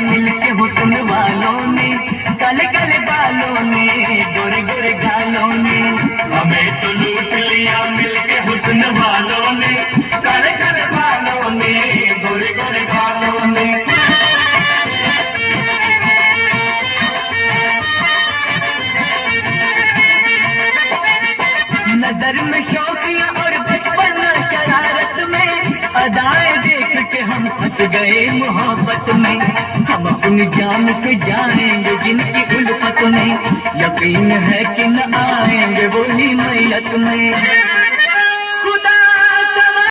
मिलके हुस्न वालों ने, काले काले बालों ने, गोरे गोरे गालों ने। हमें तो लूट लिया मिलके हुस्न वालों ने, काले काले बालों ने, गोरे गोरे गालों ने। नजर में शौकिया और बचपन शरारत में, अदाएं देख के हम फंस गए मोहब्बत में। हम अपनी जान से जाएंगे जिनकी उल्फत में, यकीन है कि न आएंगे वही मैयत में।